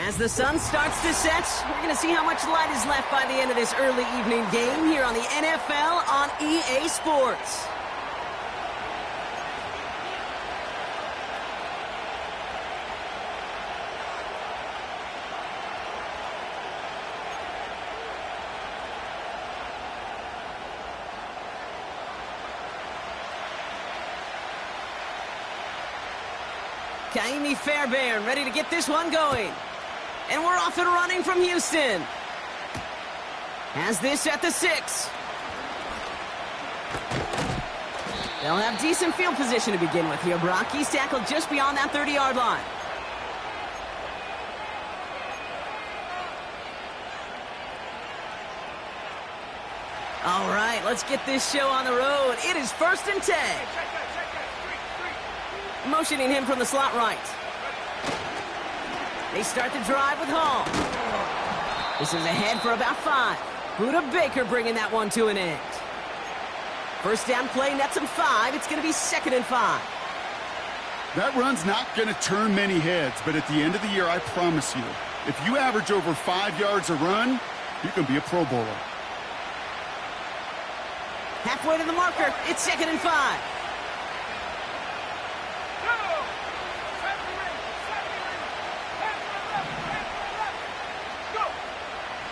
As the sun starts to set, we're going to see how much light is left by the end of this early evening game here on the NFL on EA Sports. Kaimi Fairbairn ready to get this one going. And we're off and running from Houston. Has this at the 6. They'll have decent field position to begin with here, Brock. He's tackled just beyond that 30-yard line. All right, let's get this show on the road. It is 1st and 10. Motioning him from the slot right. They start the drive with Hall. This is ahead for about 5. Buda Baker bringing that one to an end. First down play nets him 5. It's going to be 2nd and 5. That run's not going to turn many heads, but at the end of the year, I promise you, if you average over 5 yards a run, you can be a Pro Bowler. Halfway to the marker. It's 2nd and 5.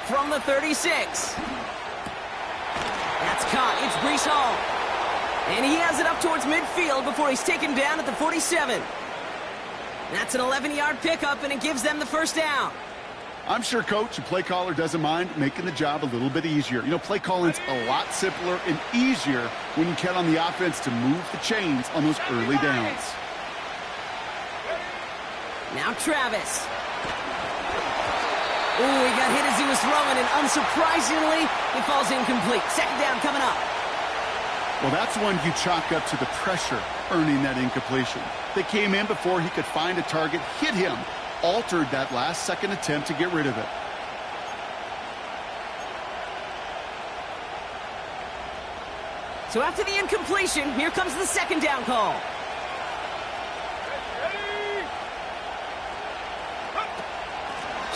From the 36. That's caught. It's Breece Hall. And he has it up towards midfield before he's taken down at the 47. That's an 11-yard pickup, and it gives them the first down. I'm sure Coach and play caller doesn't mind making the job a little bit easier. You know, play calling's a lot simpler and easier when you count on the offense to move the chains on those early downs. Now Travis. Ooh, he got hit as he was throwing, and unsurprisingly, he falls incomplete. 2nd down coming up. Well, that's one you chalk up to the pressure earning that incompletion. They came in before he could find a target, hit him, altered that last second attempt to get rid of it. So after the incompletion, here comes the 2nd down call.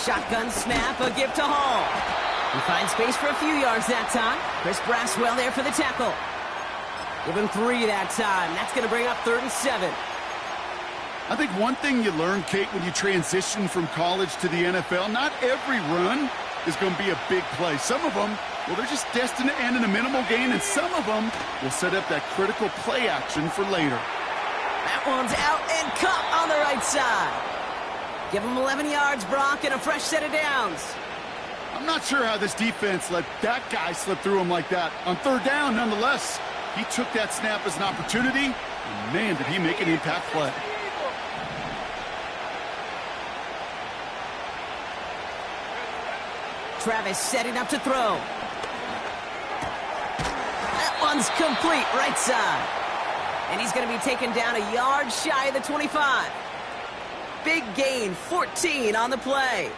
Shotgun snap, a give to Hall. He finds space for a few yards that time. Chris Braswell there for the tackle. Give him 3 that time. That's going to bring up 3rd and 7. I think one thing you learn, Kate, when you transition from college to the NFL, not every run is going to be a big play. Some of them, well, they're just destined to end in a minimal gain, and some of them will set up that critical play action for later. That one's out and caught on the right side. Give him 11 yards, Brock, and a fresh set of downs. I'm not sure how this defense let that guy slip through him like that. On 3rd down, nonetheless, he took that snap as an opportunity, and man, did he make an impact play. Travis setting up to throw. That one's complete, right side. And he's going to be taken down a yard shy of the 25. Big gain, 14 on the play.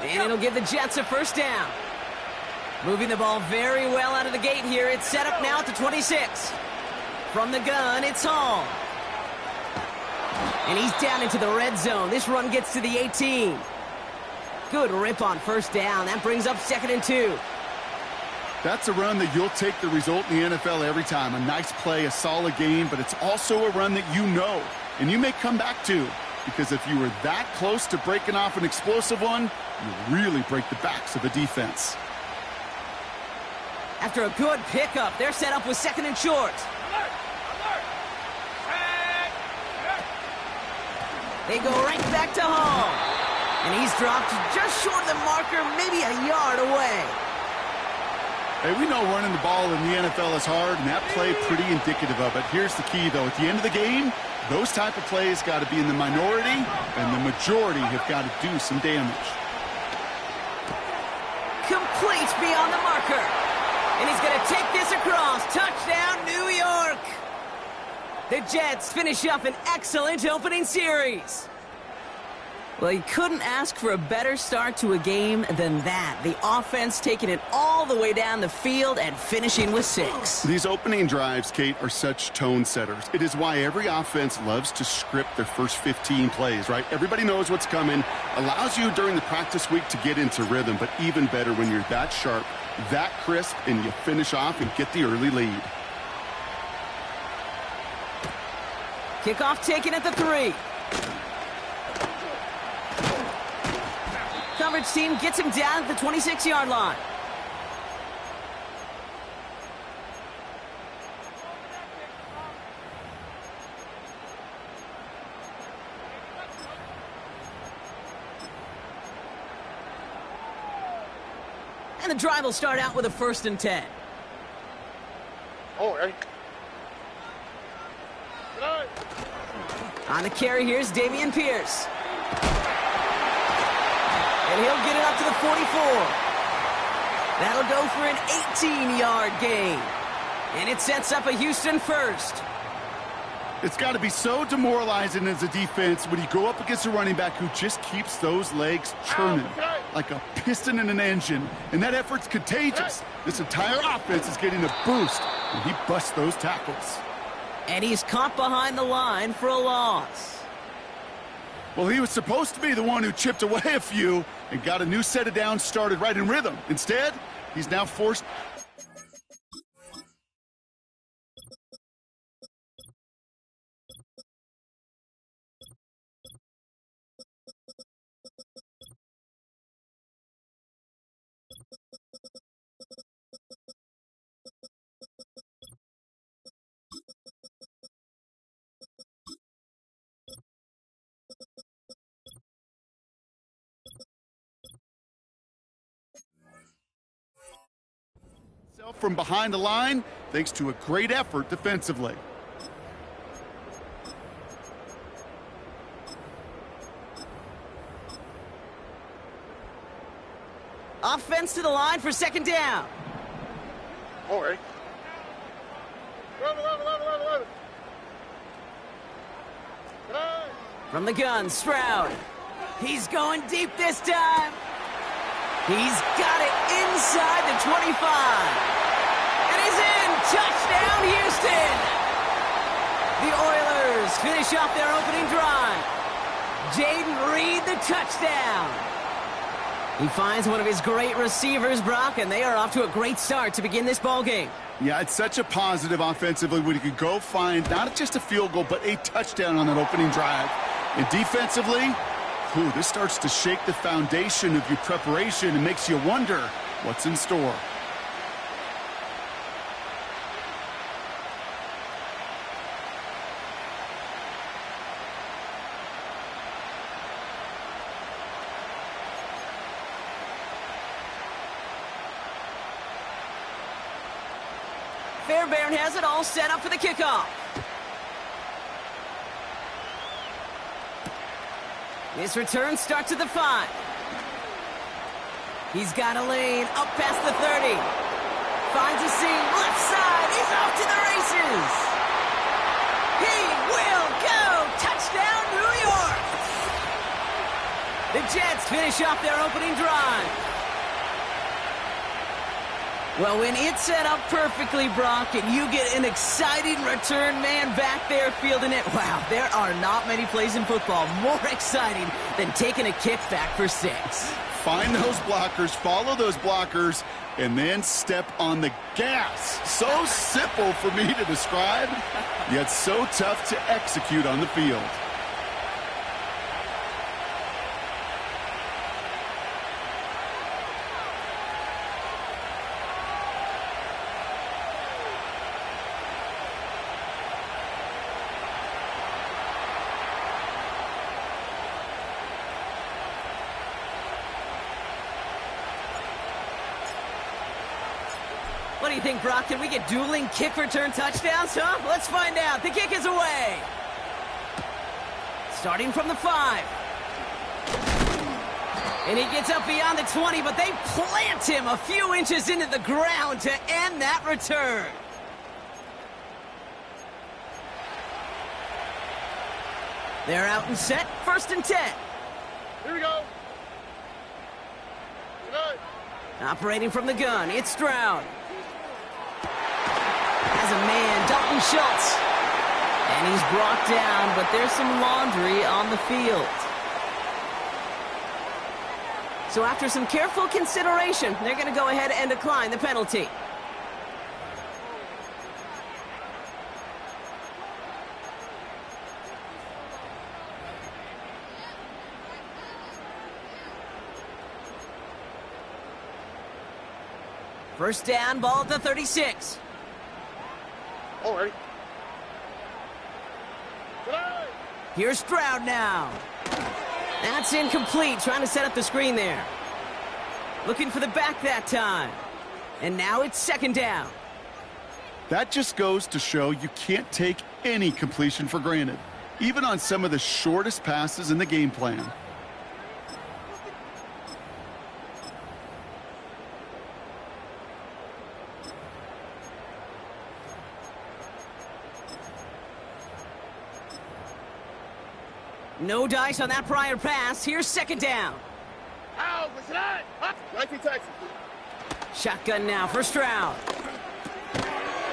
And it'll give the Jets a first down. Moving the ball very well out of the gate here. It's set up now at the 26. From the gun, it's Hall. And he's down into the red zone. This run gets to the 18. Good rip on first down. That brings up 2nd and 2. That's a run that you'll take the result in the NFL every time. A nice play, a solid game, but it's also a run that you know and you may come back to. Because if you were that close to breaking off an explosive one, you really break the backs of a defense. After a good pickup, they're set up with 2nd and short. They go right back to Hall. And he's dropped just short of the marker, maybe a yard away. Hey, we know running the ball in the NFL is hard, and that play pretty indicative of it. Here's the key, though. At the end of the game, those type of plays got to be in the minority, and the majority have got to do some damage. Complete beyond the marker. And he's going to take this across. Touchdown, New York. The Jets finish up an excellent opening series. Well, you couldn't ask for a better start to a game than that. The offense taking it all the way down the field and finishing with 6. These opening drives, Kate, are such tone setters. It is why every offense loves to script their first 15 plays, right? Everybody knows what's coming. Allows you during the practice week to get into rhythm, but even better when you're that sharp, that crisp, and you finish off and get the early lead. Kickoff taken at the 3. Coverage team gets him down at the 26-yard line. And the drive will start out with a 1st and 10. Oh, hey. On the carry, here's Dameon Pierce. And he'll get it up to the 44. That'll go for an 18-yard gain. And it sets up a Houston 1st. It's got to be so demoralizing as a defense when you go up against a running back who just keeps those legs churning like a piston in an engine. And that effort's contagious. This entire offense is getting a boost when he busts those tackles. And he's caught behind the line for a loss. Well, he was supposed to be the one who chipped away a few and got a new set of downs started right in rhythm. Instead, he's now forced. From behind the line, thanks to a great effort defensively. Offense to the line for 2nd down. Oh, hey. From the gun, Stroud. He's going deep this time. He's got it inside the 25. And he's in. Touchdown, Houston. The Oilers finish off their opening drive. Jaden Reed, the touchdown. He finds one of his great receivers, Brock, and they are off to a great start to begin this ballgame. Yeah, it's such a positive offensively when you could go find not just a field goal, but a touchdown on that opening drive. And defensively, this starts to shake the foundation of your preparation and makes you wonder what's in store. Fairbairn has it all set up for the kickoff. This return starts at the 5. He's got a lane up past the 30. Finds a seam left side. He's off to the races. He will go. Touchdown, New York. The Jets finish off their opening drive. Well, when it's set up perfectly, Brock, and you get an exciting return man back there fielding it, wow, there are not many plays in football more exciting than taking a kick back for 6. Find those blockers, follow those blockers, and then step on the gas. So simple for me to describe, yet so tough to execute on the field. What do you think, Brock? Can we get dueling kick return touchdowns, huh? Let's find out. The kick is away. Starting from the 5. And he gets up beyond the 20, but they plant him a few inches into the ground to end that return. They're out and set. 1st and 10. Here we go. Good. Operating from the gun, it's Stroud. Has a man, Dalton Schultz. And he's brought down, but there's some laundry on the field. So after some careful consideration, they're going to go ahead and decline the penalty. First down, ball at the 36. All right. Here's Stroud now. That's incomplete, trying to set up the screen there. Looking for the back that time. And now it's second down. That just goes to show you can't take any completion for granted, even on some of the shortest passes in the game plan. No dice on that prior pass. Here's second down. Ow, what's that? Up. 19 Texas. Shotgun now for Stroud.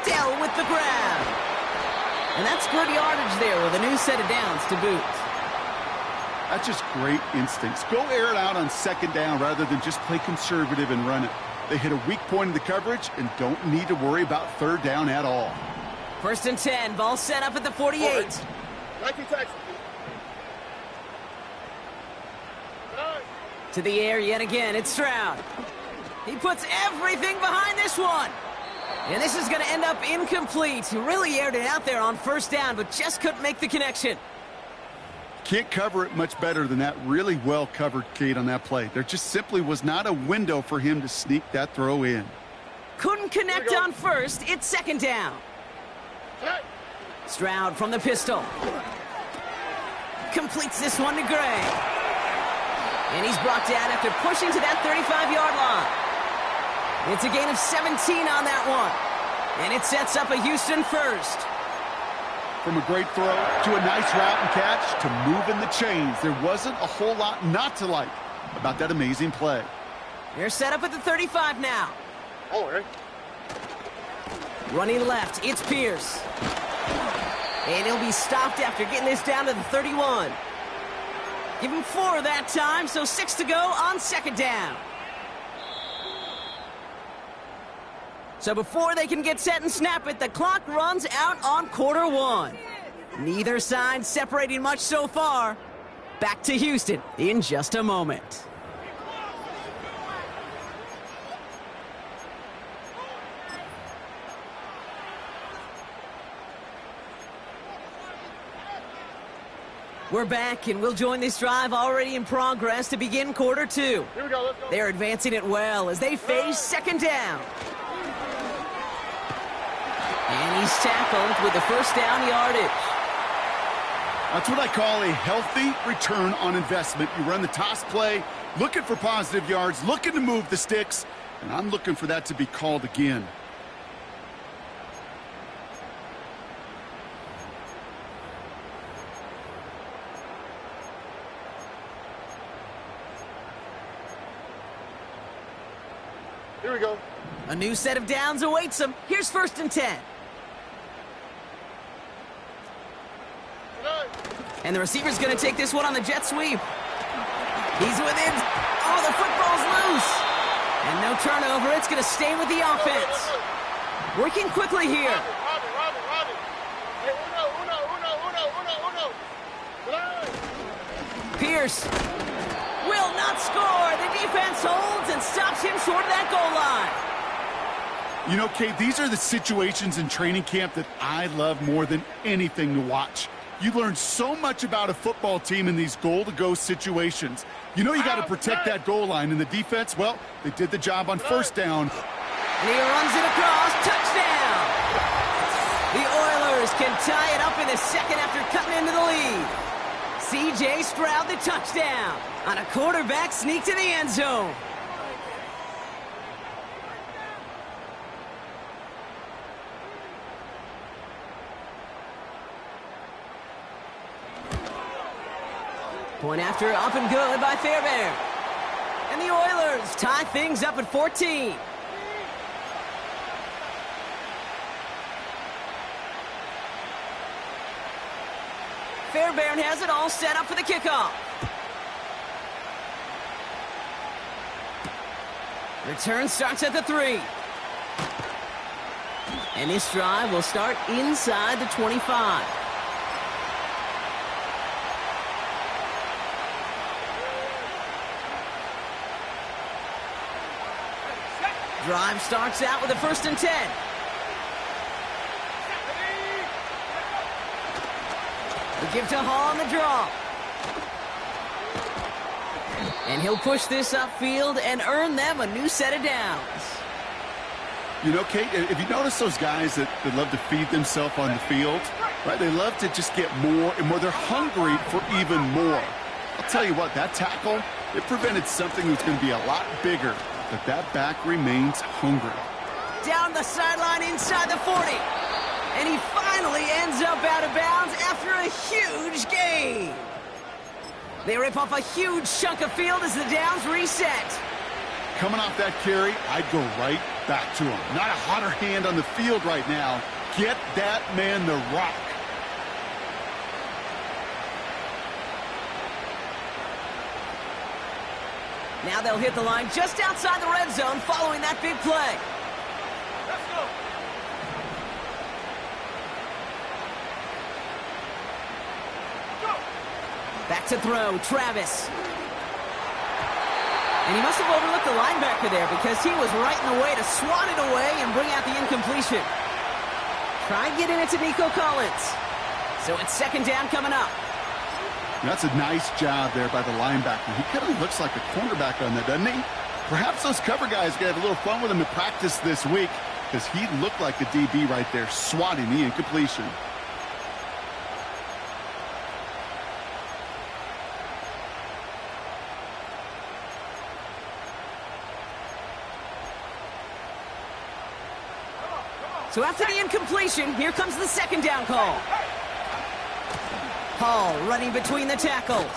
Dell with the grab. And that's good yardage there with a new set of downs to boot. That's just great instincts. Go air it out on second down rather than just play conservative and run it. They hit a weak point in the coverage and don't need to worry about third down at all. First and 10. Ball set up at the 48. 19 Texas. To the air yet again, it's Stroud. He puts everything behind this one. And this is going to end up incomplete. He really aired it out there on first down, but just couldn't make the connection. Can't cover it much better than that. Really well covered, Kate, on that play. There just simply was not a window for him to sneak that throw in. Couldn't connect on first. It's second down. Stroud from the pistol. Completes this one to Gray. And he's brought down after pushing to that 35-yard line. It's a gain of 17 on that one. And it sets up a Houston first. From a great throw to a nice route and catch to moving the chains. There wasn't a whole lot not to like about that amazing play. They're set up at the 35 now. All right. Running left, it's Pierce. And he'll be stopped after getting this down to the 31. Give him 4 that time, so 6 to go on second down. So before they can get set and snap it, the clock runs out on quarter one. Neither side separating much so far. Back to Houston in just a moment. We're back, and we'll join this drive already in progress to begin quarter two. Here we go, let's go. They're advancing it well as they face second down. And he's tackled with the first down yardage. That's what I call a healthy return on investment. You run the toss play, looking for positive yards, looking to move the sticks, and I'm looking for that to be called again. Here we go. A new set of downs awaits them. Here's first and 10. And the receiver's going to take this one on the jet sweep. He's within. Oh, the football's loose. And no turnover. It's going to stay with the offense. Working quickly here. Robin. Hey, uno. Pierce will not score. The defense holds and stops him short of that goal line. You know, Kate, these are the situations in training camp that I love more than anything to watch. You learn so much about a football team in these goal-to-go situations. You know you got to protect that goal line, and the defense, well, they did the job on first down. And he runs it across. Touchdown! The Oilers can tie it up in the second after cutting into the lead. C.J. Stroud the touchdown on a quarterback sneak to the end zone. Point after up and good by Fairbairn. And the Oilers tie things up at 14. Fairbairn has it all set up for the kickoff. Return starts at the 3. And this drive will start inside the 25. Drive starts out with a 1st and 10. The give to Hall on the draw. And he'll push this upfield and earn them a new set of downs. You know, Kate, if you notice those guys that love to feed themselves on the field, right? They love to just get more and more. They're hungry for even more. I'll tell you what, that tackle, it prevented something that's going to be a lot bigger, but that back remains hungry. Down the sideline inside the 40. And he finally ends up out of bounds after a huge gain. They rip off a huge chunk of field as the downs reset. Coming off that carry, I'd go right back to him. Not a hotter hand on the field right now. Get that man the rock. Now they'll hit the line just outside the red zone following that big play. Let's go. Back to throw, Travis. And he must have overlooked the linebacker there because he was right in the way to swat it away and bring out the incompletion. Try getting it to Nico Collins. So it's 2nd down coming up. That's a nice job there by the linebacker. He kind of looks like a cornerback on that, doesn't he? Perhaps those cover guys can have a little fun with him in practice this week because he looked like a DB right there, swatting the incompletion. So after the incompletion, here comes the 2nd down call. Hall running between the tackles.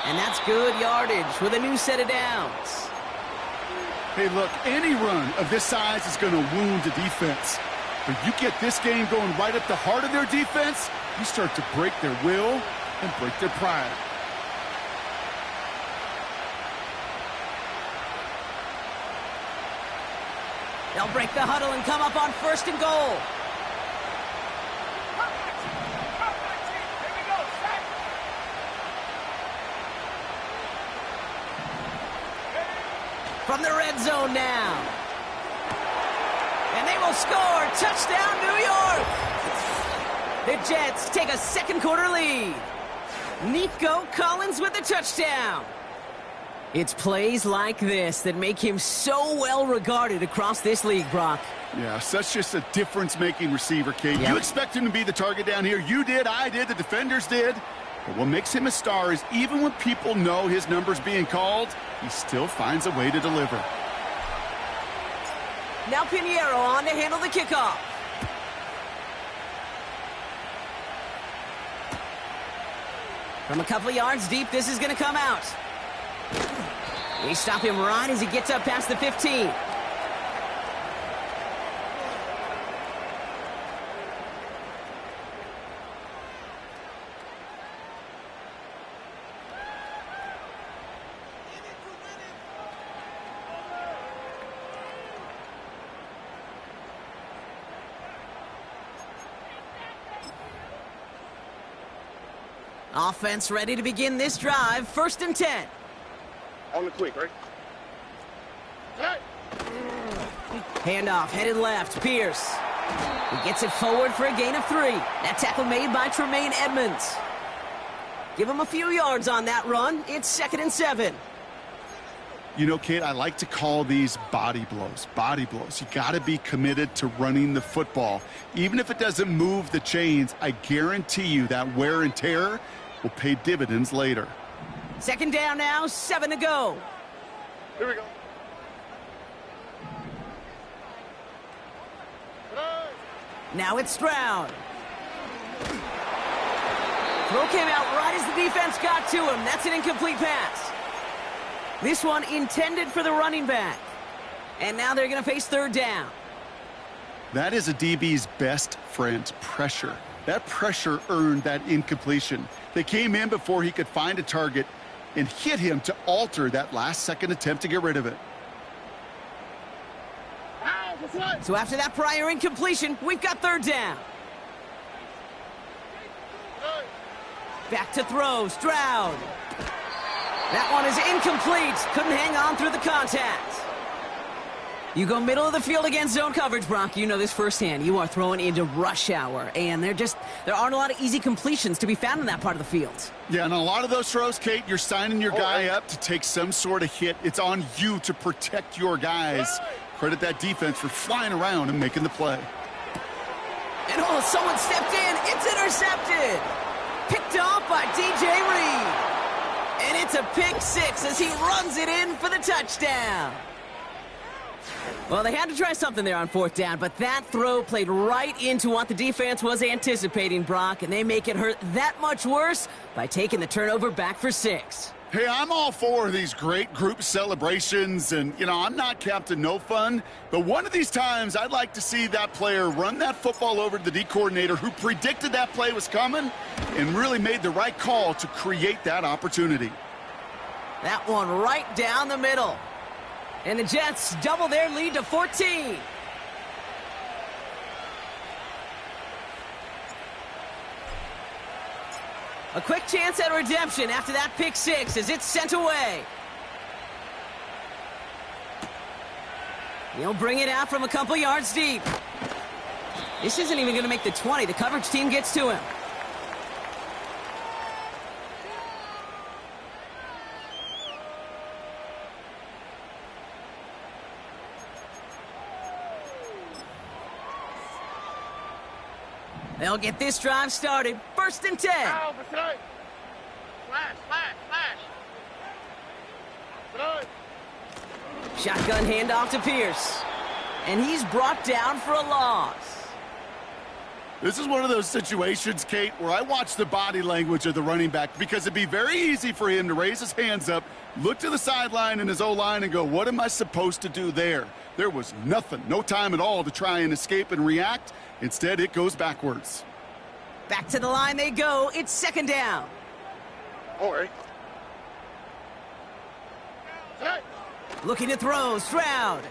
And that's good yardage with a new set of downs. Hey, look, any run of this size is going to wound the defense. But you get this game going right at the heart of their defense, you start to break their will and break their pride. They'll break the huddle and come up on 1st and goal. From the red zone now. And they will score. Touchdown, New York. The Jets take a 2nd quarter lead. Nico Collins with the touchdown. It's plays like this that make him so well regarded across this league, Brock. Yeah, such just a difference-making receiver, Kate. Yep. You expect him to be the target down here. You did, I did, the defenders did. But what makes him a star is even when people know his number's being called, he still finds a way to deliver. Now Pinheiro on to handle the kickoff. From a couple of yards deep, this is going to come out. They stop him right as he gets up past the 15. Offense ready to begin this drive. 1st and 10. On the quick, right? Hey! Handoff, headed left, Pierce. He gets it forward for a gain of 3. That tackle made by Tremaine Edmonds. Give him a few yards on that run. It's 2nd and 7. You know, Kate, I like to call these body blows. Body blows. You got to be committed to running the football. Even if it doesn't move the chains, I guarantee you that wear and tear will pay dividends later. 2nd down now, 7 to go. Here we go. Now it's Stroud. Throw came out right as the defense got to him. That's an incomplete pass. This one intended for the running back. And now they're going to face third down. That is a DB's best friend, pressure. That pressure earned that incompletion. They came in before he could find a target and hit him to alter that last-second attempt to get rid of it. So after that prior incompletion, we've got third down. Back to throw, Stroud. That one is incomplete. Couldn't hang on through the contact. You go middle of the field against zone coverage, Brock. You know this firsthand. You are throwing into rush hour, and there aren't a lot of easy completions to be found in that part of the field. Yeah, and a lot of those throws, Kate, you're signing your guy up to take some sort of hit. It's on you to protect your guys. Credit that defense for flying around and making the play. And someone stepped in. It's intercepted. Picked off by DJ Reed. And it's a pick six as he runs it in for the touchdown. Well, they had to try something there on fourth down, but that throw played right into what the defense was anticipating, Brock, and they make it hurt that much worse by taking the turnover back for 6. Hey, I'm all for these great group celebrations, and, I'm not Captain No Fun, but one of these times I'd like to see that player run that football over to the D coordinator who predicted that play was coming and really made the right call to create that opportunity. That one right down the middle. And the Jets double their lead to 14. A quick chance at redemption after that pick six as it's sent away. He'll bring it out from a couple yards deep. This isn't even going to make the 20. The coverage team gets to him. They'll get this drive started. 1st and 10. Flash, flash, flash. Shotgun handoff to Pierce. And he's brought down for a loss. This is one of those situations, Kate, where I watch the body language of the running back because it'd be very easy for him to raise his hands up, look to the sideline and his O-line and go, what am I supposed to do there? There was nothing, no time at all to try and escape and react. Instead, it goes backwards. Back to the line they go. It's 2nd down. Don't worry. Hey. Looking to throw, Stroud.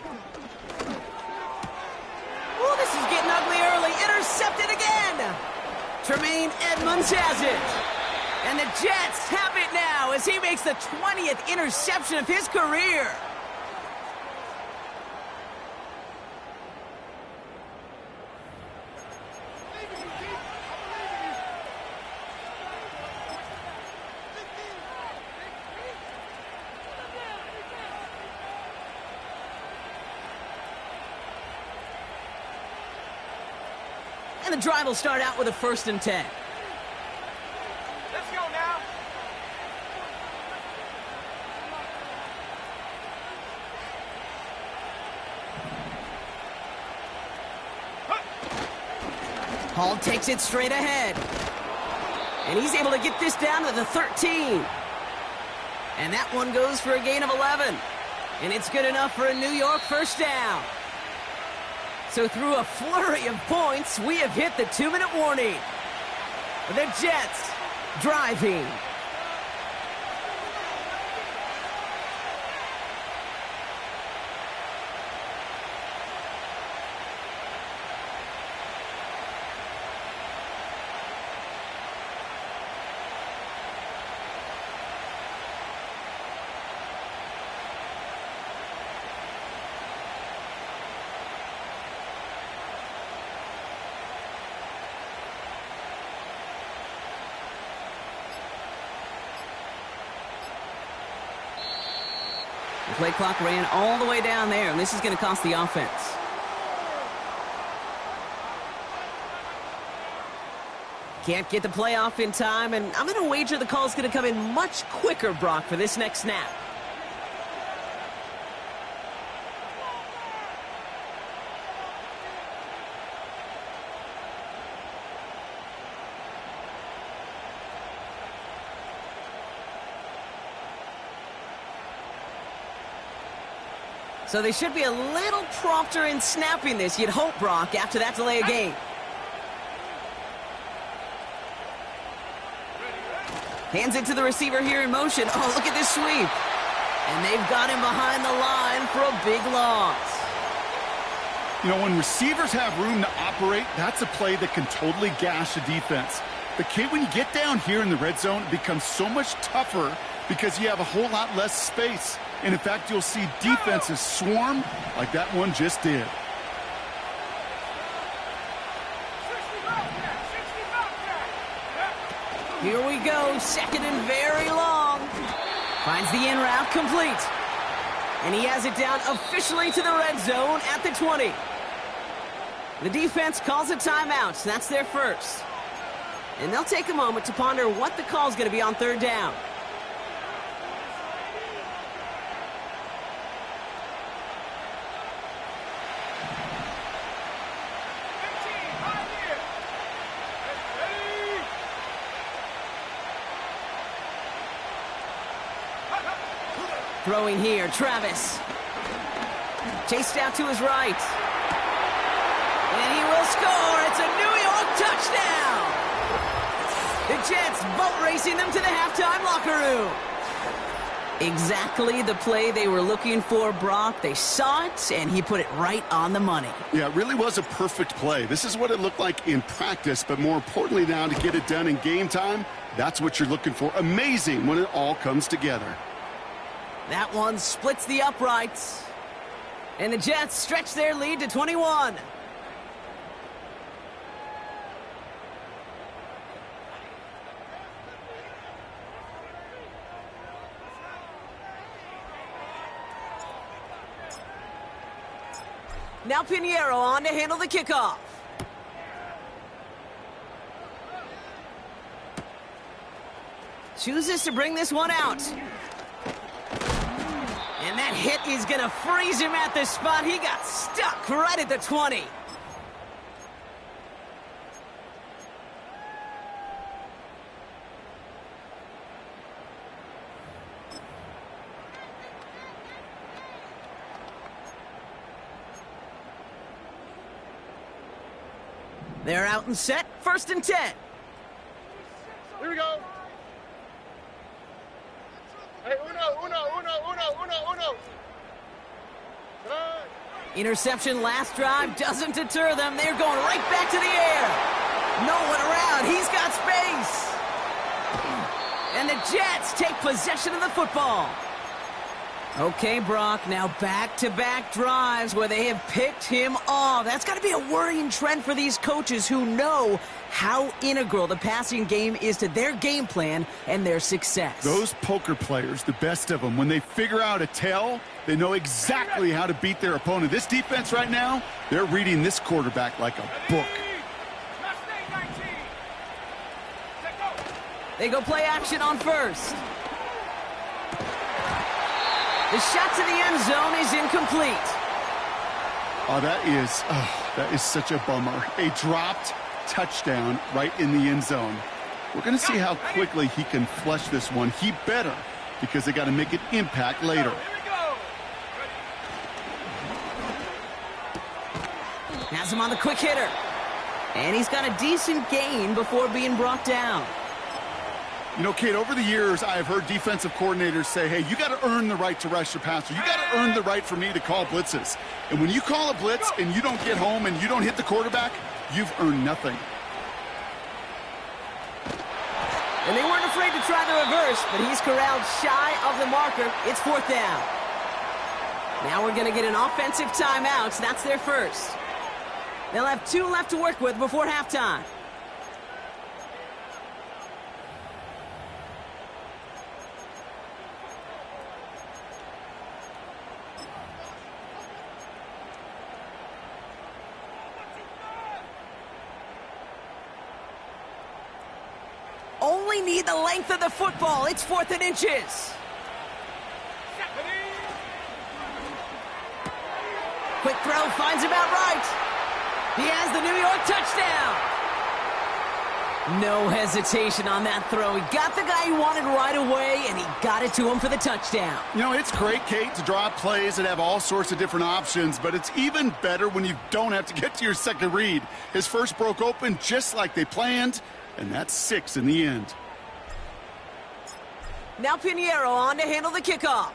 Oh, this is getting ugly early. Intercepted again. Tremaine Edmonds has it. And the Jets have it now as he makes the 20th interception of his career. And the drive will start out with a 1st and 10. Let's go now. Hall takes it straight ahead. And he's able to get this down to the 13. And that one goes for a gain of 11. And it's good enough for a New York 1st down. So through a flurry of points, we have hit the 2-minute warning. The Jets driving. The play clock ran all the way down there, and this is going to cost the offense. Can't get the play off in time, and I'm going to wager the call is going to come in much quicker, Brock, for this next snap. So they should be a little prompter in snapping this, you'd hope, Brock, after that delay of game. Hands it to the receiver here in motion. Oh, look at this sweep. And they've got him behind the line for a big loss. You know, when receivers have room to operate, that's a play that can totally gash a defense. But, Kate, when you get down here in the red zone, it becomes so much tougher because you have a whole lot less space. And, in fact, you'll see defenses swarm like that one just did. Here we go, second and very long. Finds the in route complete. And he has it down officially to the red zone at the 20. The defense calls a timeout. That's their first. And they'll take a moment to ponder what the call is going to be on third down. Throwing here, Travis. Chased out to his right. And he will score. It's a New York touchdown. The Jets boat racing them to the halftime locker room. Exactly the play they were looking for, Brock. They saw it, and he put it right on the money. Yeah, it really was a perfect play. This is what it looked like in practice, but more importantly now to get it done in game time, that's what you're looking for. Amazing when it all comes together. That one splits the uprights. And the Jets stretch their lead to 21. Now Pinheiro on to handle the kickoff. Chooses to bring this one out. And that hit is going to freeze him at the spot. He got stuck right at the 20. They're out and set. First and 10. Here we go. Hey, uno. Interception last drive doesn't deter them. They're going right back to the air. No one around. He's got space. And the Jets take possession of the football. Okay, Brock, now back-to-back drives where they have picked him off. That's got to be a worrying trend for these coaches who know how integral the passing game is to their game plan and their success. Those poker players, the best of them, when they figure out a tell, they know exactly how to beat their opponent. This defense right now, they're reading this quarterback like a book. They go play action on first. The shot to the end zone is incomplete. Oh, that is such a bummer. A dropped touchdown right in the end zone. We're going to see how quickly he can flush this one. He better, because they got to make an impact later. Has him on the quick hitter. And he's got a decent gain before being brought down. You know, Kate, over the years, I have heard defensive coordinators say, hey, you got to earn the right to rush your passer. You got to earn the right for me to call blitzes. And when you call a blitz and you don't get home and you don't hit the quarterback, you've earned nothing. And they weren't afraid to try the reverse, but he's corralled shy of the marker. It's fourth down. Now we're going to get an offensive timeout. That's their first. They'll have 2 left to work with before halftime. Only need the length of the football. It's 4th and inches. Quick throw finds him out right. He has the New York touchdown. No hesitation on that throw. He got the guy he wanted right away, and he got it to him for the touchdown. You know, it's great, Kate, to draw plays that have all sorts of different options, but it's even better when you don't have to get to your second read. His first broke open just like they planned, and that's 6 in the end. Now Pinheiro on to handle the kickoff.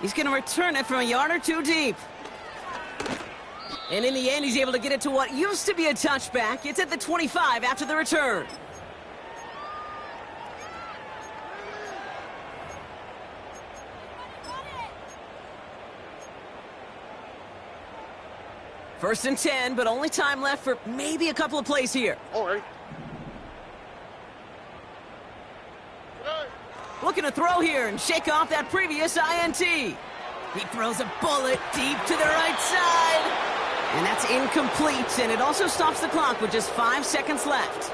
He's going to return it from a yard or two deep. And in the end, he's able to get it to what used to be a touchback. It's at the 25 after the return. First and 10, but only time left for maybe a couple of plays here. All right. Looking to throw here and shake off that previous INT. He throws a bullet deep to the right side. And that's incomplete, and it also stops the clock with just 5 seconds left.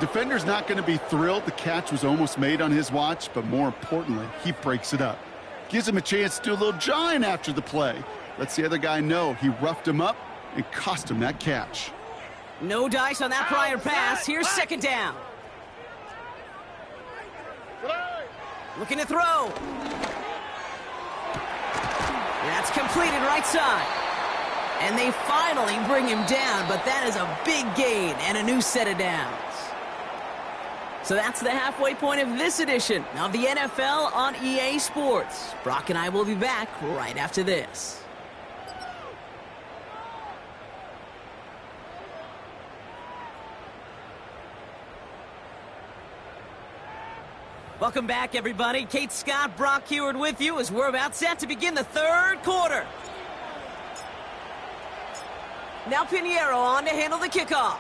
Defender's not going to be thrilled the catch was almost made on his watch, but more importantly, he breaks it up. Gives him a chance to do a little jawing after the play. Lets the other guy know he roughed him up and cost him that catch. No dice on that prior pass. Here's second down. Looking to throw. That's completed right side. And they finally bring him down, but that is a big gain and a new set of downs. So that's the halfway point of this edition of the NFL on EA Sports. Brock and I will be back right after this. Welcome back, everybody. Kate Scott, Brock Heward with you as we're about set to begin the third quarter. Now Pinheiro on to handle the kickoff.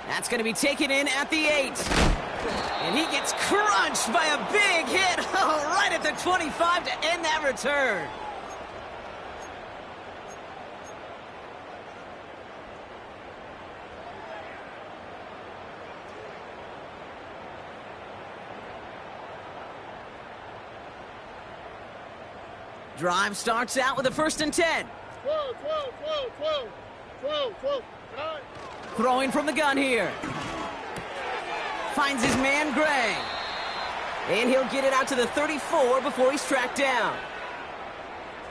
That's going to be taken in at the 8. And he gets crunched by a big hit right at the 25 to end that return. Drive starts out with a first and 10. 12. Throwing from the gun here. Finds his man, Gray. And he'll get it out to the 34 before he's tracked down.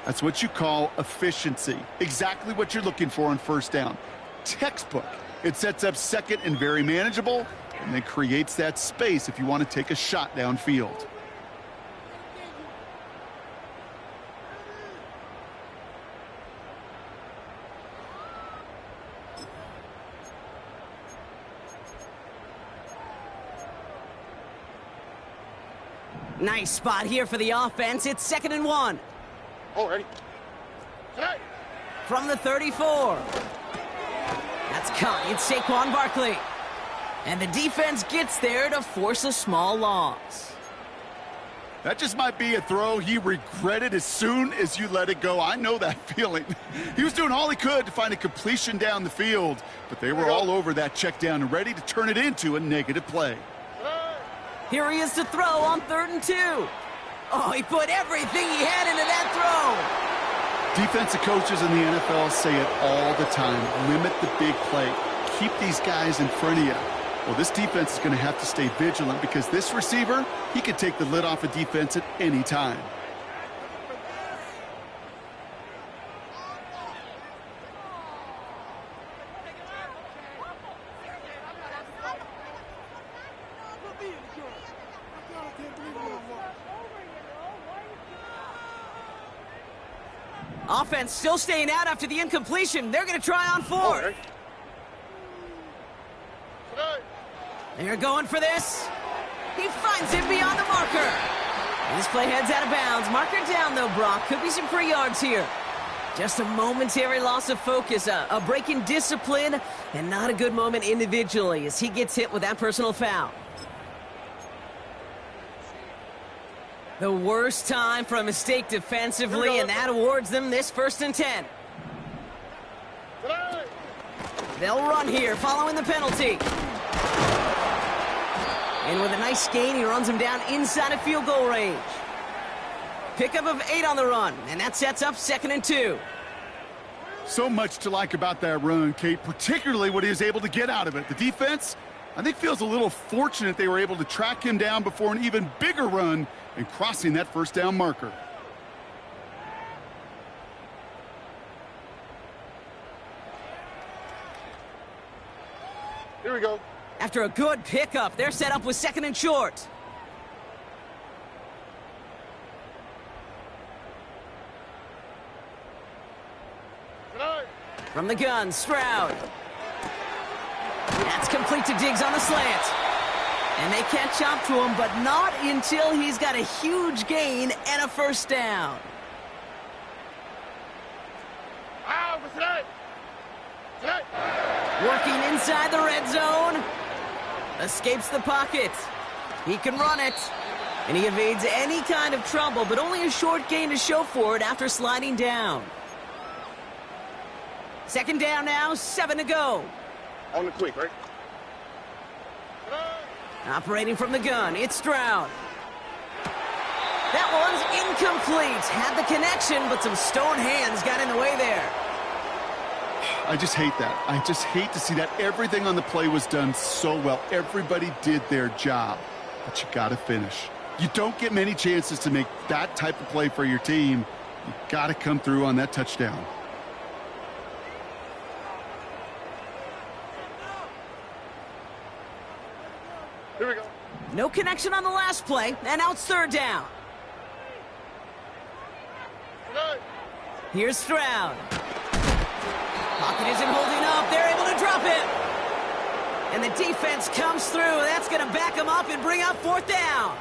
That's what you call efficiency. Exactly what you're looking for on first down. Textbook. It sets up second and very manageable, and then creates that space if you want to take a shot downfield. Nice spot here for the offense. It's 2nd and 1. Already. From the 34. That's caught. It's Saquon Barkley. And the defense gets there to force a small loss. That just might be a throw he regretted as soon as you let it go. I know that feeling. He was doing all he could to find a completion down the field, but they were all over that check down and ready to turn it into a negative play. Here he is to throw on 3rd and 2. Oh, he put everything he had into that throw. Defensive coaches in the NFL say it all the time. Limit the big play. Keep these guys in front of you. Well, this defense is going to have to stay vigilant because this receiver, he could take the lid off a defense at any time. Offense still staying out after the incompletion. They're going to try on 4th. They're going for this. He finds it beyond the marker. This play heads out of bounds. Marker down, though, Brock. Could be some free yards here. Just a momentary loss of focus, a break in discipline, and not a good moment individually as he gets hit with that personal foul. The worst time for a mistake defensively, and that awards them this 1st and 10. They'll run here following the penalty. And with a nice gain, he runs him down inside of field goal range. Pickup of 8 on the run, and that sets up 2nd and 2. So much to like about that run, Kate, particularly what he was able to get out of it. The defense, I think, feels a little fortunate they were able to track him down before an even bigger run and crossing that first down marker. Here we go. After a good pickup, they're set up with 2nd and short. From the gun, Stroud. That's complete to Diggs on the slant. And they catch up to him, but not until he's got a huge gain and a first down. Working inside the red zone. Escapes the pocket. He can run it. And he evades any kind of trouble, but only a short gain to show for it after sliding down. 2nd down now, 7 to go. On the quick, right? Operating from the gun, it's Stroud. That one's incomplete. Had the connection, but some stone hands got in the way there. I just hate that. I just hate to see that. Everything on the play was done so well. Everybody did their job, but you got to finish. You don't get many chances to make that type of play for your team. You got to come through on that touchdown. Here we go. No connection on the last play, and now it's 3rd down. Here's Stroud. Pocket isn't holding up. They're able to drop it. And the defense comes through. That's going to back them up and bring up 4th down.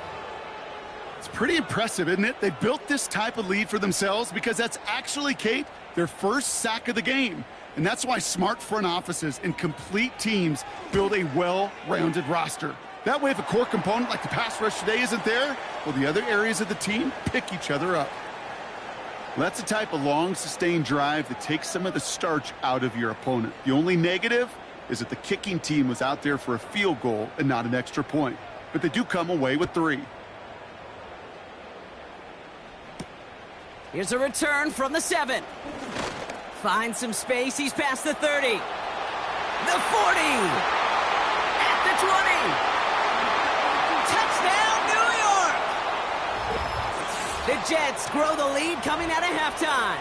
It's pretty impressive, isn't it? They built this type of lead for themselves because that's actually, Kate, their first sack of the game. And that's why smart front offices and complete teams build a well-rounded roster. That way, if a core component like the pass rush today isn't there, well, the other areas of the team pick each other up. That's the type of long, sustained drive that takes some of the starch out of your opponent. The only negative is that the kicking team was out there for a field goal and not an extra point. But they do come away with 3. Here's a return from the 7. Finds some space. He's past the 30. The 40. At the 20. Touchdown, New York! The Jets grow the lead coming out of halftime.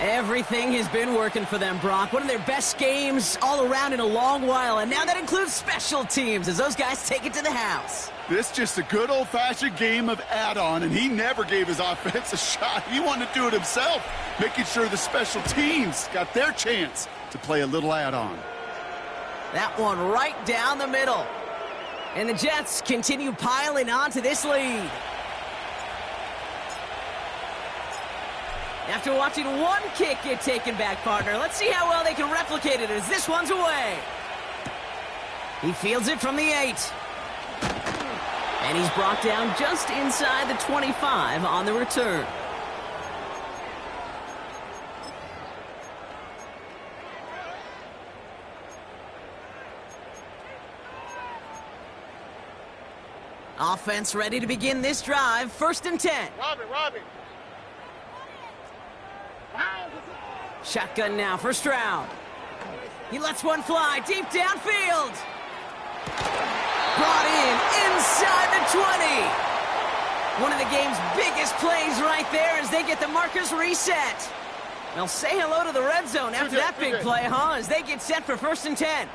Everything has been working for them, Brock. One of their best games all around in a long while, and now that includes special teams as those guys take it to the house. This just a good old-fashioned game of add-on, and he never gave his offense a shot. He wanted to do it himself, making sure the special teams got their chance to play a little add-on. That one right down the middle. And the Jets continue piling on to this lead. After watching one kick get taken back, partner, let's see how well they can replicate it as this one's away. He fields it from the 8. And he's brought down just inside the 25 on the return. Offense ready to begin this drive. 1st and 10. Robbie. Shotgun now for Stroud. He lets one fly deep downfield. Brought in inside the 20. One of the game's biggest plays right there as they get the markers reset. They'll say hello to the red zone after that big play, huh? As they get set for 1st and 10.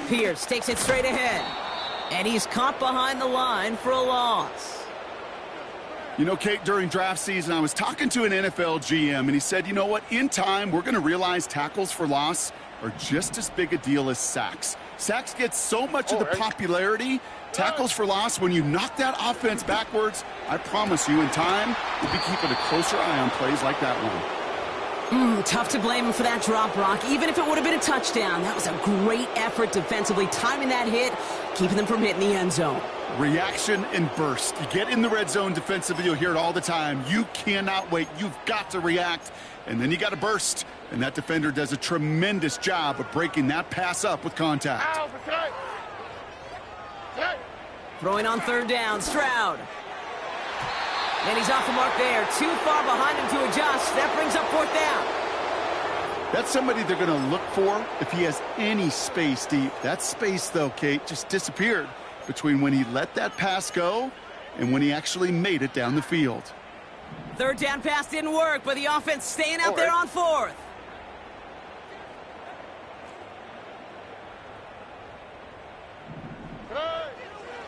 Pierce takes it straight ahead. And he's caught behind the line for a loss. You know, Kate, during draft season, I was talking to an NFL GM, and he said, you know what, in time, we're going to realize tackles for loss are just as big a deal as sacks. Sacks get so much of the popularity. Tackles for loss, when you knock that offense backwards, I promise you, in time, we'll be keeping a closer eye on plays like that one. Tough to blame him for that drop, Brock. Even if it would have been a touchdown, that was a great effort defensively, timing that hit, keeping them from hitting the end zone. Reaction and burst. You get in the red zone defensively, you'll hear it all the time. You cannot wait. You've got to react, and then you got to burst. And that defender does a tremendous job of breaking that pass up with contact. Throwing on 3rd down, Stroud. And he's off the mark there. Too far behind him to adjust. That brings up 4th down. That's somebody they're going to look for if he has any space deep. That space, though, Kate, just disappeared between when he let that pass go and when he actually made it down the field. 3rd down pass didn't work, but the offense staying out there on 4th.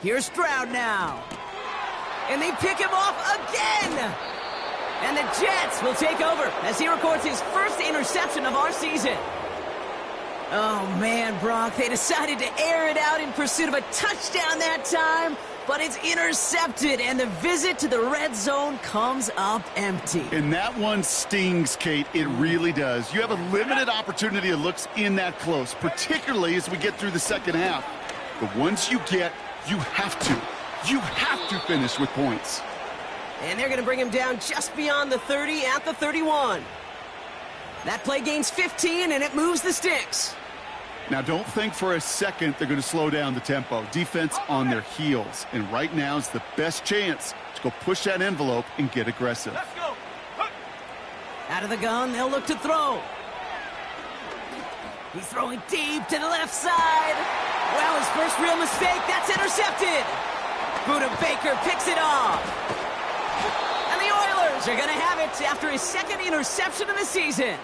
Here's Stroud now. And they pick him off again. And the Jets will take over as he records his first interception of our season. Oh, man, Brock, they decided to air it out in pursuit of a touchdown that time, but it's intercepted, and the visit to the red zone comes up empty. And that one stings, Kate. It really does. You have a limited opportunity of looks in that close, particularly as we get through the second half. But once you get, you have to finish with points. And they're going to bring him down just beyond the 30 at the 31. That play gains 15, and it moves the sticks. Now, don't think for a second they're going to slow down the tempo. Defense on their heels. And right now is the best chance to go push that envelope and get aggressive. Let's go. Out of the gun, they'll look to throw. He's throwing deep to the left side. Well, his first real mistake, that's intercepted. Buda Baker picks it off. And the Oilers are going to have it after his 2nd interception of the season.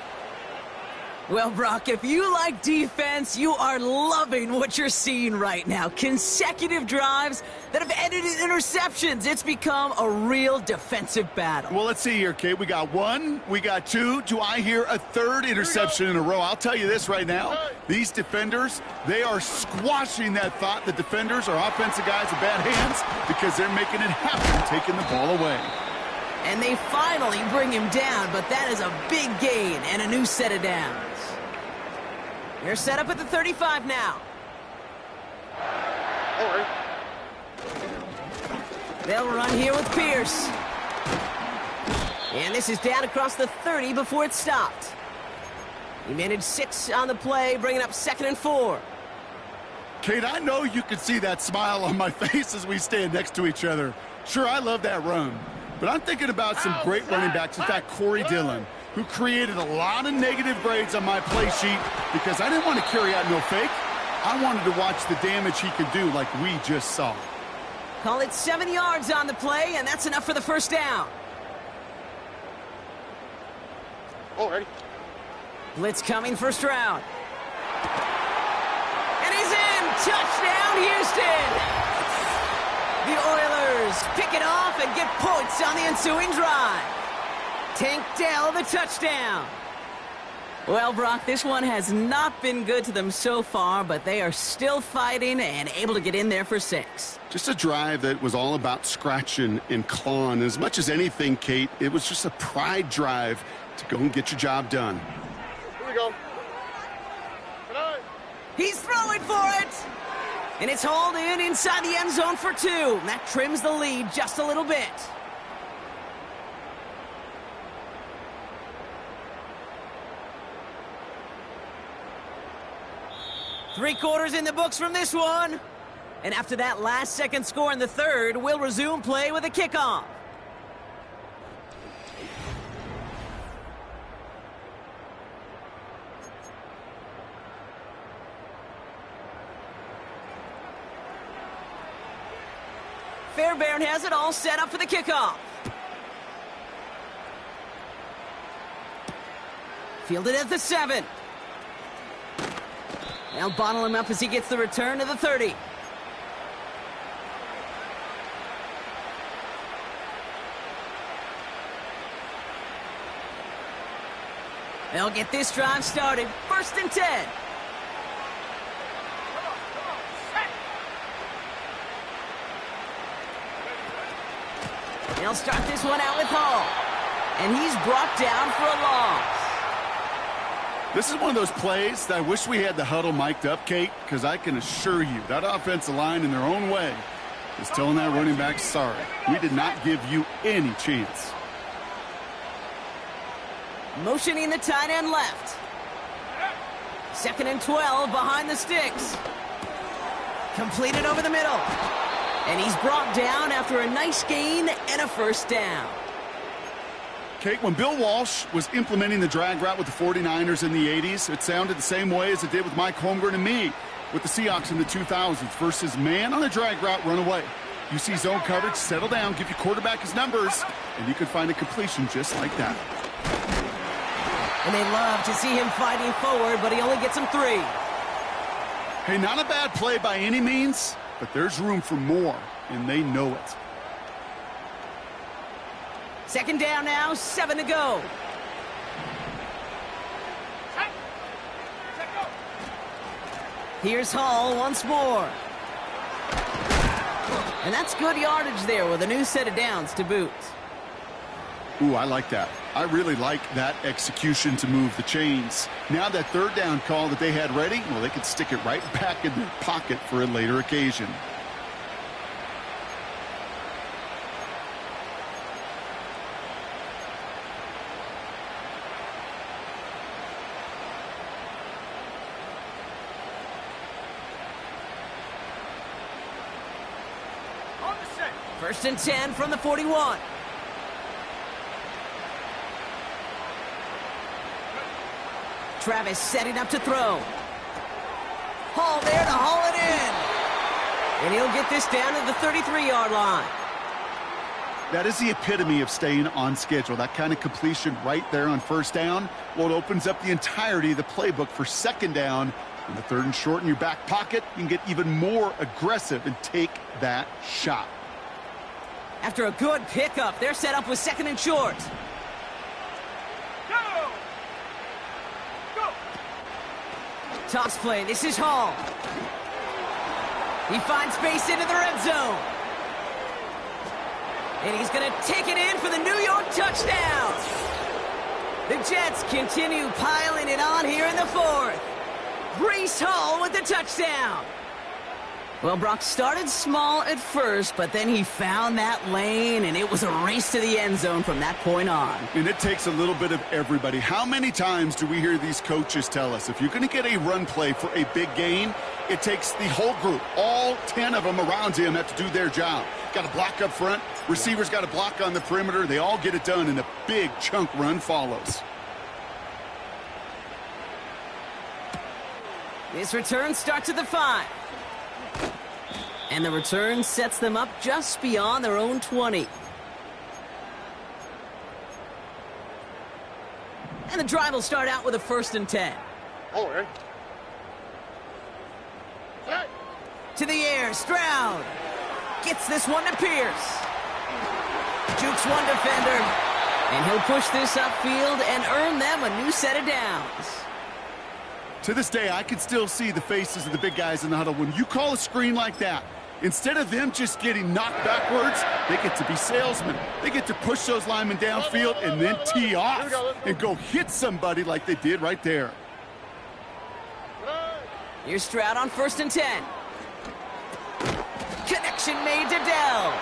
Well, Brock, if you like defense, you are loving what you're seeing right now. Consecutive drives that have ended in interceptions. It's become a real defensive battle. Well, let's see here, Kate. We got 1, we got 2. Do I hear a 3rd interception in a row? I'll tell you this right now. These defenders, they are squashing that thought that defenders are offensive guys in bad hands because they're making it happen, taking the ball away. And they finally bring him down, but that is a big gain and a new set of downs. They're set up at the 35 now. All right. They'll run here with Pierce. And this is down across the 30 before it stopped. He managed 6 on the play, bringing up 2nd and 4. Kate, I know you can see that smile on my face as we stand next to each other. Sure, I love that run. But I'm thinking about some great running backs. In fact, Corey Dillon, who created a lot of negative grades on my play sheet because I didn't want to carry out no fake. I wanted to watch the damage he could do like we just saw. Call it 7 yards on the play, and that's enough for the 1st down. All right. Blitz coming, first round. And he's in! Touchdown, Houston! The Oilers pick it off and get points on the ensuing drive. Tank Dell the touchdown. Well, Brock, this one has not been good to them so far, but they are still fighting and able to get in there for 6. Just a drive that was all about scratching and clawing. As much as anything, Kate, it was just a pride drive to go and get your job done. Here we go. He's throwing for it! And it's hauled in inside the end zone for 2. That trims the lead just a little bit. Three quarters in the books from this one. And after that last-second score in the 3rd, we'll resume play with a kickoff. Fairbairn has it all set up for the kickoff. Fielded at the 7. They'll bottle him up as he gets the return to the 30. They'll get this drive started. 1st and 10. They'll start this one out with Hall. And he's brought down for a loss. This is one of those plays that I wish we had the huddle mic'd up, Kate, because I can assure you that offensive line in their own way is telling that running back, sorry, we did not give you any chance. Motioning the tight end left. 2nd and 12 behind the sticks. Completed over the middle. And he's brought down after a nice gain and a first down. Kate, when Bill Walsh was implementing the drag route with the 49ers in the 80s, it sounded the same way as it did with Mike Holmgren and me with the Seahawks in the 2000s versus man on a drag route, run away. You see zone coverage, settle down, give your quarterback his numbers, and you could find a completion just like that. And they love to see him fighting forward, but he only gets him 3. Hey, not a bad play by any means, but there's room for more, and they know it. Second down now, 7 to go. Here's Hall once more. And that's good yardage there with a new set of downs to boot. Ooh, I like that. I really like that execution to move the chains. Now that third down call that they had ready, well, they could stick it right back in their pocket for a later occasion. First and 10 from the 41. Travis setting up to throw. Hall there to haul it in. And he'll get this down to the 33-yard line. That is the epitome of staying on schedule. That kind of completion right there on first down. Well, it opens up the entirety of the playbook for second down. In the third and short in your back pocket, you can get even more aggressive and take that shot. After a good pickup, they're set up with second and short. Go! Go! Toss play. This is Hall. He finds space into the red zone. And he's going to take it in for the New York touchdown. The Jets continue piling it on here in the fourth. Breece Hall with the touchdown. Well, Brock started small at first, but then he found that lane, and it was a race to the end zone from that point on. And it takes a little bit of everybody. How many times do we hear these coaches tell us, if you're going to get a run play for a big gain, it takes the whole group, all 10 of them around him have to do their job. Got to block up front. Receivers got to block on the perimeter. They all get it done, and a big chunk run follows. This return starts at the 5. And the return sets them up just beyond their own 20. And the drive will start out with a first and 10. Oh, right. To the air, Stroud. Gets this one to Pierce. Jukes one defender. And he'll push this upfield and earn them a new set of downs. To this day, I can still see the faces of the big guys in the huddle. When you call a screen like that, instead of them just getting knocked backwards, they get to be salesmen. They get to push those linemen downfield and then tee off and go hit somebody like they did right there. Here's Stroud on first and 10. Connection made to Dell.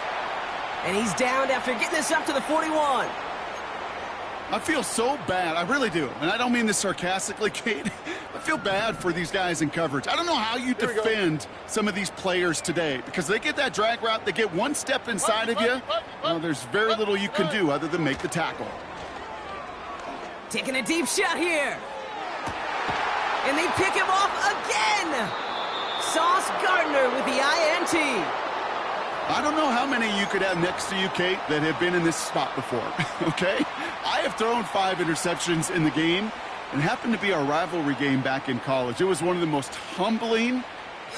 And he's downed after getting this up to the 41. I feel so bad. I really do. And I don't mean this sarcastically, Kate. I feel bad for these guys in coverage. I don't know how you defend some of these players today because they get that drag route, they get one step inside of you. Well, there's very little you can do other than make the tackle. Taking a deep shot here. And they pick him off again. Sauce Gardner with the INT. I don't know how many you could have next to you, Kate, that have been in this spot before, okay? I have thrown 5 interceptions in the game, and happened to be our rivalry game back in college. It was one of the most humbling,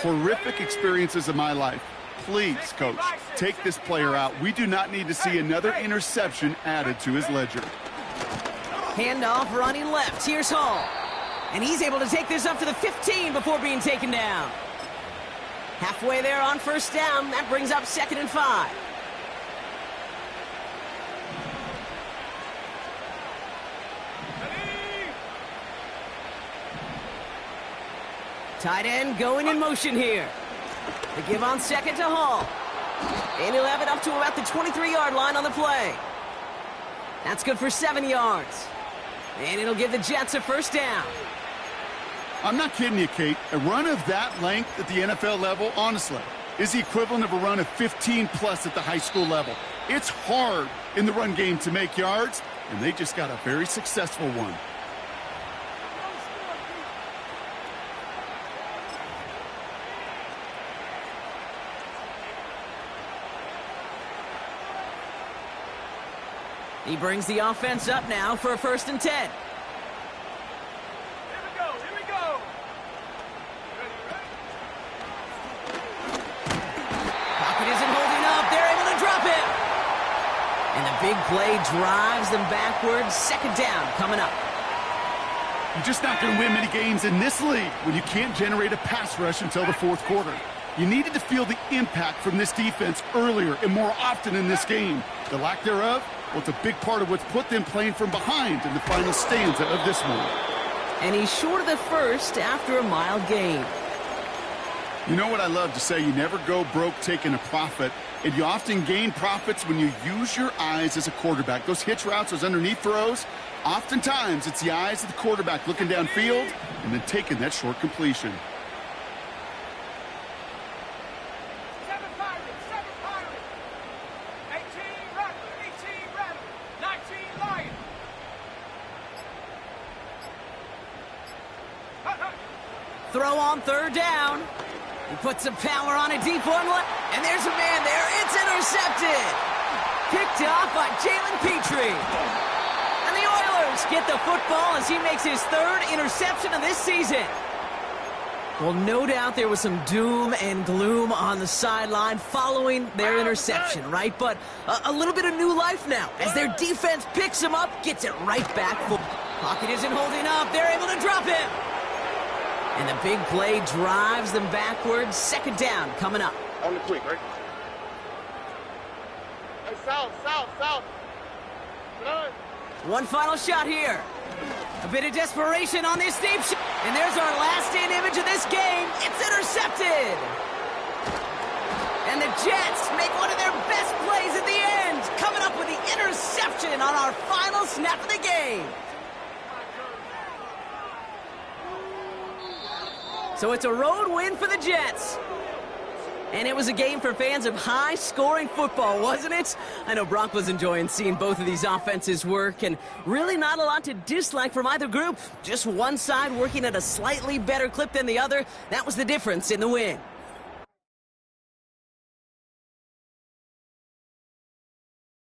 horrific experiences of my life. Please, Coach, take this player out. We do not need to see another interception added to his ledger. Handoff running left. Here's Hall. And he's able to take this up to the 15 before being taken down. Halfway there on first down. That brings up second and 5. Tight end going in motion here. The give on second to Hall. And he'll have it up to about the 23-yard line on the play. That's good for 7 yards. And it'll give the Jets a first down. I'm not kidding you, Kate. A run of that length at the NFL level, honestly, is the equivalent of a run of 15+ at the high school level. It's hard in the run game to make yards, and they just got a very successful one. He brings the offense up now for a 1st and 10. Here we go. Pocket isn't holding up. They're able to drop it. And the big play drives them backwards. 2nd down coming up. You're just not going to win many games in this league when you can't generate a pass rush until the 4th quarter. You needed to feel the impact from this defense earlier and more often in this game. The lack thereof, well, it's a big part of what's put them playing from behind in the final stanza of this one. And he's short of the 1st after a mile gain. You know what I love to say? You never go broke taking a profit, and you often gain profits when you use your eyes as a quarterback. Those hitch routes, those underneath throws, oftentimes it's the eyes of the quarterback looking downfield and then taking that short completion. 7 Pirates. 18 Rattler. 19 Lion. Throw on 3rd down. He puts some power on a deep one. And there's a man there. It's intercepted. Picked off by Jalen Petrie. And the Oilers get the football as he makes his 3rd interception of this season. Well, no doubt there was some doom and gloom on the sideline following their interception, right? But a little bit of new life now as their defense picks him up, gets it right back. Pocket isn't holding up. They're able to drop it. And the big play drives them backwards. 2nd down coming up. On the quick, right? Hey, south. One final shot here. A bit of desperation on this deep shot. And there's our last in image of this game. It's intercepted. And the Jets make one of their best plays at the end, coming up with the interception on our final snap of the game. So it's a road win for the Jets. And it was a game for fans of high-scoring football, wasn't it? I know Brock was enjoying seeing both of these offenses work, and really not a lot to dislike from either group. Just one side working at a slightly better clip than the other. That was the difference in the win.